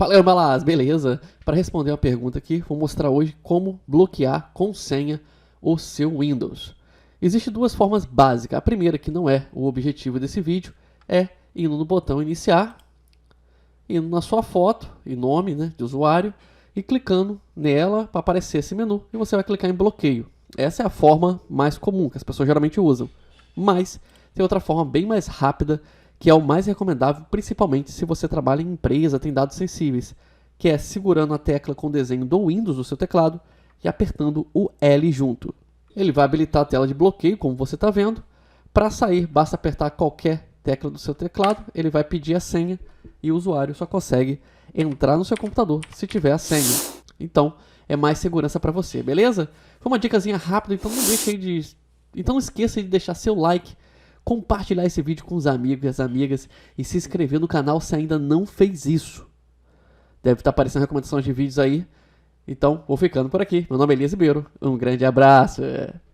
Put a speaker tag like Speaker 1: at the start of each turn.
Speaker 1: Fala aí, Balaz, beleza? Para responder uma pergunta aqui, vou mostrar hoje como bloquear com senha o seu Windows. Existem duas formas básicas. A primeira, que não é o objetivo desse vídeo, é indo no botão iniciar, indo na sua foto e nome, né, de usuário e clicando nela para aparecer esse menu e você vai clicar em bloqueio. Essa é a forma mais comum que as pessoas geralmente usam. Mas tem outra forma bem mais rápida, que é o mais recomendável, principalmente se você trabalha em empresa, tem dados sensíveis, que é segurando a tecla com o desenho do Windows do seu teclado e apertando o L junto. Ele vai habilitar a tela de bloqueio, como você está vendo. Para sair, basta apertar qualquer tecla do seu teclado, ele vai pedir a senha e o usuário só consegue entrar no seu computador se tiver a senha. Então, é mais segurança para você, beleza? Foi uma dicasinha rápida, então não deixe aí de... Então não esqueça de deixar seu like, compartilhar esse vídeo com os amigos e as amigas e se inscrever no canal se ainda não fez isso. Deve estar aparecendo recomendações de vídeos aí. Então, vou ficando por aqui. Meu nome é Elias Ribeiro. Um grande abraço.